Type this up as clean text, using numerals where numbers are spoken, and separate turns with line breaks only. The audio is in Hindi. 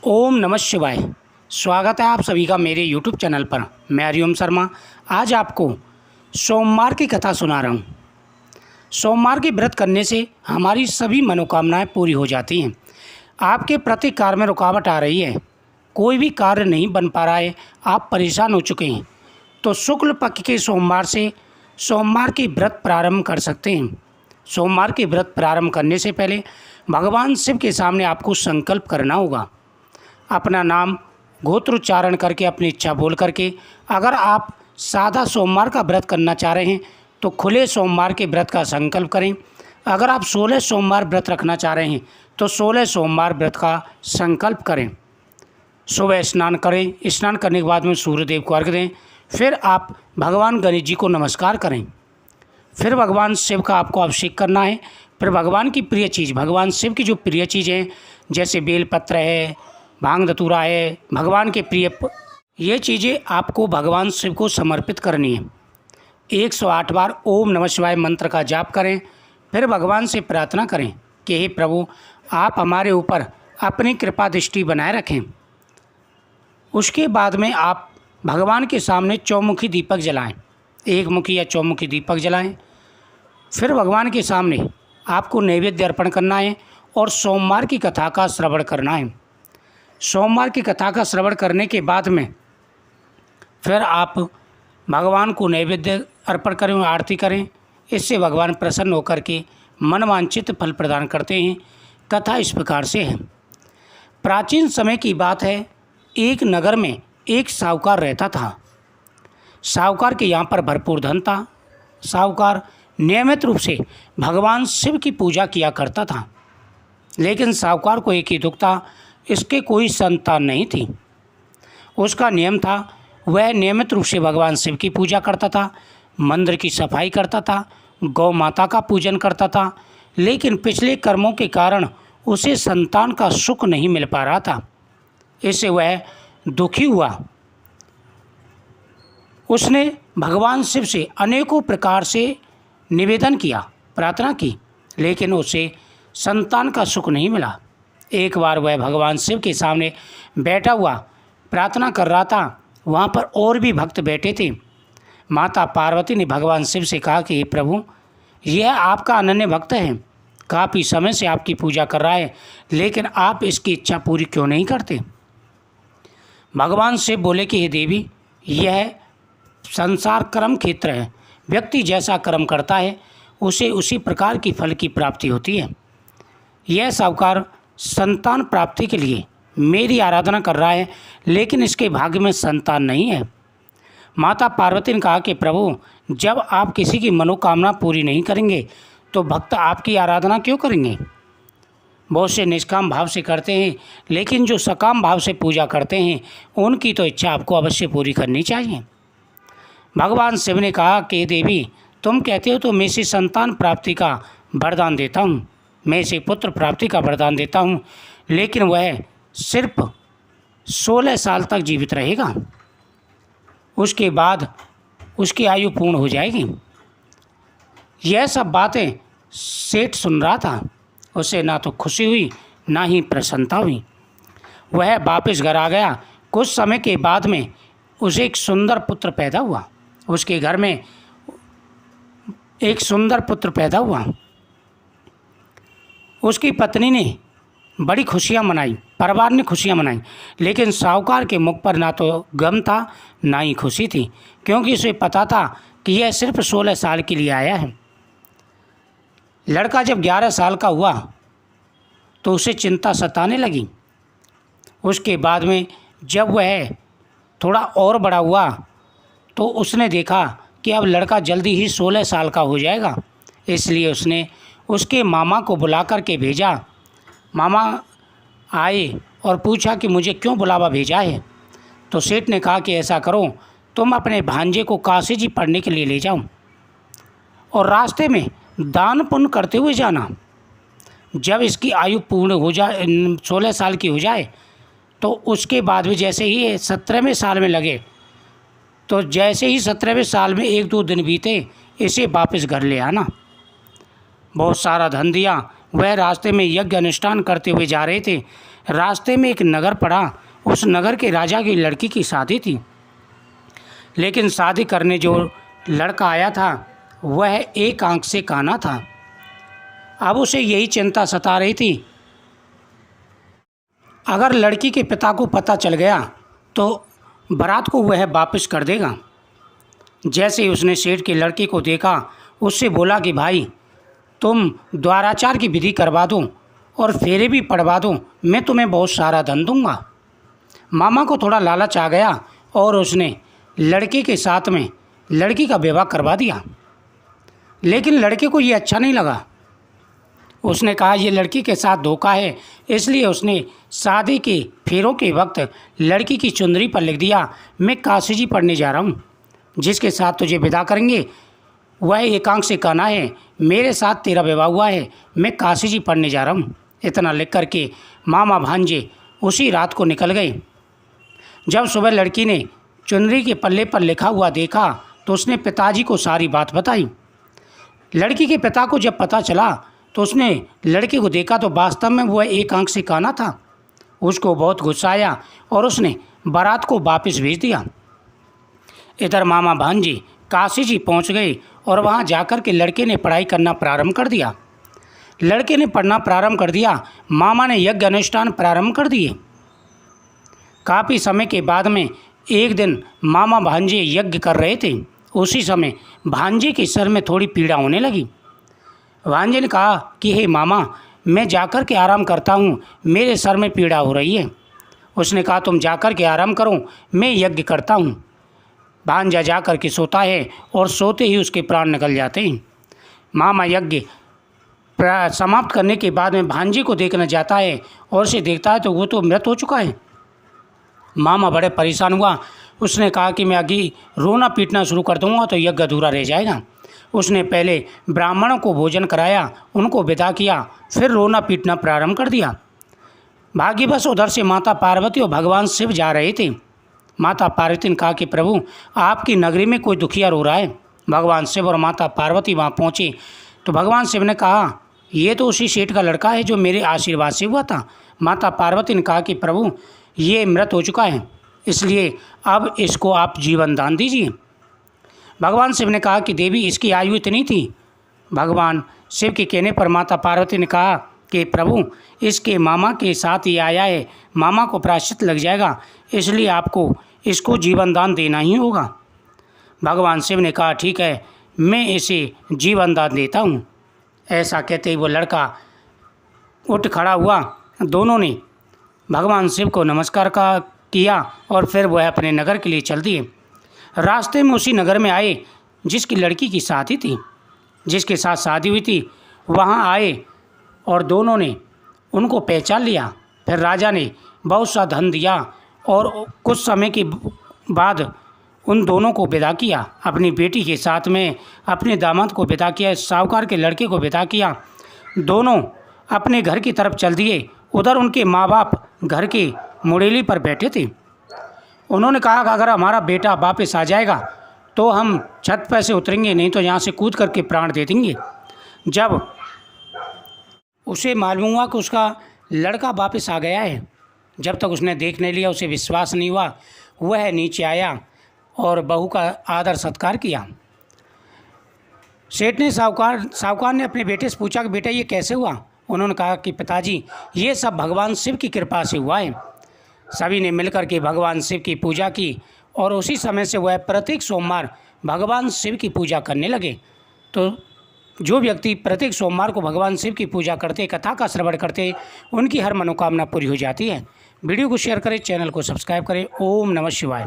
ओम नमः शिवाय। स्वागत है आप सभी का मेरे YouTube चैनल पर। मैं हरिओम शर्मा आज आपको सोमवार की कथा सुना रहा हूँ। सोमवार के व्रत करने से हमारी सभी मनोकामनाएं पूरी हो जाती हैं। आपके प्रति कार्य में रुकावट आ रही है, कोई भी कार्य नहीं बन पा रहा है, आप परेशान हो चुके हैं, तो शुक्ल पक्ष के सोमवार से सोमवार के व्रत प्रारंभ कर सकते हैं। सोमवार के व्रत प्रारंभ करने से पहले भगवान शिव के सामने आपको संकल्प करना होगा। अपना नाम गोत्रोच्चारण करके अपनी इच्छा बोल करके, अगर आप सादा सोमवार का व्रत करना चाह रहे हैं तो खुले सोमवार के व्रत का संकल्प करें। अगर आप 16 सोमवार व्रत रखना चाह रहे हैं तो 16 सोमवार व्रत का संकल्प करें। सुबह स्नान करें, स्नान करने के बाद में सूर्यदेव को अर्घ्य दें, फिर आप भगवान गणेश जी को नमस्कार करें। फिर भगवान शिव का आपको अभिषेक करना है। फिर भगवान की प्रिय चीज़, भगवान शिव की जो प्रिय चीज़ें जैसे बेलपत्र है, भांग धतूरा है, भगवान के प्रिय ये चीज़ें आपको भगवान शिव को समर्पित करनी है। 108 बार ओम नमः शिवाय मंत्र का जाप करें। फिर भगवान से प्रार्थना करें कि हे प्रभु, आप हमारे ऊपर अपनी कृपा दृष्टि बनाए रखें। उसके बाद में आप भगवान के सामने चौमुखी दीपक जलाएं, एक मुखी या चौमुखी दीपक जलाएं। फिर भगवान के सामने आपको नैवेद्य अर्पण करना है और सोमवार की कथा का श्रवण करना है। सोमवार की कथा का श्रवण करने के बाद में फिर आप भगवान को नैवेद्य अर्पण करें, आरती करें। इससे भगवान प्रसन्न होकर के मनवांछित फल प्रदान करते हैं। कथा इस प्रकार से है। प्राचीन समय की बात है, एक नगर में एक साहूकार रहता था। साहूकार के यहाँ पर भरपूर धन था। साहूकार नियमित रूप से भगवान शिव की पूजा किया करता था, लेकिन साहूकार को एक ही दुख था, इसके कोई संतान नहीं थी। उसका नियम था, वह नियमित रूप से भगवान शिव की पूजा करता था, मंदिर की सफाई करता था, गौ माता का पूजन करता था, लेकिन पिछले कर्मों के कारण उसे संतान का सुख नहीं मिल पा रहा था। इससे वह दुखी हुआ। उसने भगवान शिव से अनेकों प्रकार से निवेदन किया, प्रार्थना की, लेकिन उसे संतान का सुख नहीं मिला। एक बार वह भगवान शिव के सामने बैठा हुआ प्रार्थना कर रहा था। वहाँ पर और भी भक्त बैठे थे। माता पार्वती ने भगवान शिव से कहा कि हे प्रभु, यह आपका अनन्य भक्त है, काफ़ी समय से आपकी पूजा कर रहा है, लेकिन आप इसकी इच्छा पूरी क्यों नहीं करते। भगवान शिव बोले कि हे देवी, यह संसार कर्म क्षेत्र है, व्यक्ति जैसा कर्म करता है उसे उसी प्रकार की फल की प्राप्ति होती है। यह साहूकार संतान प्राप्ति के लिए मेरी आराधना कर रहा है, लेकिन इसके भाग्य में संतान नहीं है। माता पार्वती ने कहा कि प्रभु, जब आप किसी की मनोकामना पूरी नहीं करेंगे तो भक्त आपकी आराधना क्यों करेंगे। बहुत से निष्काम भाव से करते हैं, लेकिन जो सकाम भाव से पूजा करते हैं उनकी तो इच्छा आपको अवश्य पूरी करनी चाहिए। भगवान शिव ने कहा कि देवी, तुम कहते हो तो मैं इसे संतान प्राप्ति का वरदान देता हूँ, मैं इसे पुत्र प्राप्ति का वरदान देता हूँ, लेकिन वह सिर्फ 16 साल तक जीवित रहेगा, उसके बाद उसकी आयु पूर्ण हो जाएगी। यह सब बातें सेठ सुन रहा था। उसे ना तो खुशी हुई ना ही प्रसन्नता हुई। वह वापस घर आ गया। कुछ समय के बाद में उसे एक सुंदर पुत्र पैदा हुआ। उसके घर में एक सुंदर पुत्र पैदा हुआ। उसकी पत्नी ने बड़ी खुशियां मनाई, परिवार ने खुशियां मनाई, लेकिन साहूकार के मुख पर ना तो गम था ना ही खुशी थी, क्योंकि उसे पता था कि यह सिर्फ 16 साल के लिए आया है। लड़का जब 11 साल का हुआ तो उसे चिंता सताने लगी। उसके बाद में जब वह थोड़ा और बड़ा हुआ तो उसने देखा कि अब लड़का जल्दी ही 16 साल का हो जाएगा, इसलिए उसने उसके मामा को बुला कर के भेजा। मामा आए और पूछा कि मुझे क्यों बुलावा भेजा है। तो सेठ ने कहा कि ऐसा करो, तुम अपने भांजे को काशी जी पढ़ने के लिए ले जाओ और रास्ते में दान पुण्य करते हुए जाना। जब इसकी आयु पूर्ण हो जाए, 16 साल की हो जाए, तो उसके बाद भी जैसे ही 17वें साल में लगे, तो जैसे ही 17वें साल में 1-2 दिन बीते, इसे वापस घर ले आना। बहुत सारा धन दिया। वह रास्ते में यज्ञ अनुष्ठान करते हुए जा रहे थे, रास्ते में एक नगर पड़ा। उस नगर के राजा की लड़की की शादी थी, लेकिन शादी करने जो लड़का आया था वह एक आंख से काना था। अब उसे यही चिंता सता रही थी, अगर लड़की के पिता को पता चल गया तो बारात को वह वापस कर देगा। जैसे ही उसने सेठ की लड़की को देखा, उससे बोला कि भाई तुम द्वाराचार की विधि करवा दो और फेरे भी पड़वा दो, मैं तुम्हें बहुत सारा धन दूंगा। मामा को थोड़ा लालच आ गया और उसने लड़के के साथ में लड़की का विवाह करवा दिया। लेकिन लड़के को ये अच्छा नहीं लगा। उसने कहा ये लड़की के साथ धोखा है, इसलिए उसने शादी के फेरों के वक्त लड़की की चुंदरी पर लिख दिया, मैं काशी जी पढ़ने जा रहा हूँ, जिसके साथ तुझे विदा करेंगे वह एकांक से काना है, मेरे साथ तेरा विवाह हुआ है, मैं काशी जी पढ़ने जा रहा हूँ। इतना लिख करके मामा भांजे उसी रात को निकल गए। जब सुबह लड़की ने चुनरी के पल्ले पर लिखा हुआ देखा तो उसने पिताजी को सारी बात बताई। लड़की के पिता को जब पता चला तो उसने लड़के को देखा तो वास्तव में वह एक आंख से काना था। उसको बहुत गुस्सा आया और उसने बारात को वापस भेज दिया। इधर मामा भांजे काशी जी पहुंच गए और वहां जाकर के लड़के ने पढ़ाई करना प्रारंभ कर दिया। लड़के ने पढ़ना प्रारंभ कर दिया, मामा ने यज्ञ अनुष्ठान प्रारंभ कर दिए। काफ़ी समय के बाद में एक दिन मामा भांजे यज्ञ कर रहे थे। उसी समय भांजे के सर में थोड़ी पीड़ा होने लगी। भांजे ने कहा कि हे मामा, मैं जाकर के आराम करता हूँ, मेरे सर में पीड़ा हो रही है। उसने कहा तुम जाकर के आराम करो, मैं यज्ञ करता हूँ। भांजा जाकर के सोता है और सोते ही उसके प्राण निकल जाते हैं। मामा यज्ञ समाप्त करने के बाद में भांजे को देखना जाता है और उसे देखता है तो वो तो मृत हो चुका है। मामा बड़े परेशान हुआ। उसने कहा कि मैं आगे रोना पीटना शुरू कर दूंगा तो यज्ञ अधूरा रह जाएगा। उसने पहले ब्राह्मणों को भोजन कराया, उनको विदा किया, फिर रोना पीटना प्रारंभ कर दिया। भाग्यवश उधर से माता पार्वती और भगवान शिव जा रहे थे। माता पार्वती ने कहा कि प्रभु आपकी नगरी में कोई दुखिया रो रहा है। भगवान शिव और माता पार्वती वहाँ पहुँचे तो भगवान शिव ने कहा ये तो उसी सेठ का लड़का है जो मेरे आशीर्वाद से हुआ था। माता पार्वती ने कहा कि प्रभु ये मृत हो चुका है, इसलिए अब इसको आप जीवन दान दीजिए। भगवान शिव ने कहा कि देवी इसकी आयु इतनी थी। भगवान शिव के कहने पर माता पार्वती ने कहा कि प्रभु इसके मामा के साथ ही आया है, मामा को प्रायश्चित लग जाएगा, इसलिए आपको इसको जीवन दान देना ही होगा। भगवान शिव ने कहा ठीक है, मैं इसे जीवन दान देता हूँ। ऐसा कहते ही वो लड़का उठ खड़ा हुआ। दोनों ने भगवान शिव को नमस्कार किया और फिर वह अपने नगर के लिए चल दिए। रास्ते में उसी नगर में आए जिसकी लड़की की शादी थी, जिसके साथ शादी हुई थी, वहाँ आए और दोनों ने उनको पहचान लिया। फिर राजा ने बहुत सा धन दिया और कुछ समय के बाद उन दोनों को विदा किया। अपनी बेटी के साथ में अपने दामाद को विदा किया, साहूकार के लड़के को विदा किया। दोनों अपने घर की तरफ चल दिए। उधर उनके माँ बाप घर के मुड़ेली पर बैठे थे। उन्होंने कहा कि अगर हमारा बेटा वापस आ जाएगा तो हम छत पर से उतरेंगे, नहीं तो यहाँ से कूद करके प्राण दे देंगे। जब उसे मालूम हुआ कि उसका लड़का वापस आ गया है, जब तक उसने देख नहीं लिया उसे विश्वास नहीं हुआ। वह नीचे आया और बहू का आदर सत्कार किया। सेठ ने साहूकार ने अपने बेटे से पूछा कि बेटा ये कैसे हुआ। उन्होंने कहा कि पिताजी ये सब भगवान शिव की कृपा से हुआ है। सभी ने मिलकर के भगवान शिव की पूजा की और उसी समय से वह प्रत्येक सोमवार भगवान शिव की पूजा करने लगे। तो जो व्यक्ति प्रत्येक सोमवार को भगवान शिव की पूजा करते, कथा का श्रवण करते, उनकी हर मनोकामना पूरी हो जाती है। वीडियो को शेयर करें, चैनल को सब्सक्राइब करें। ओम नमः शिवाय।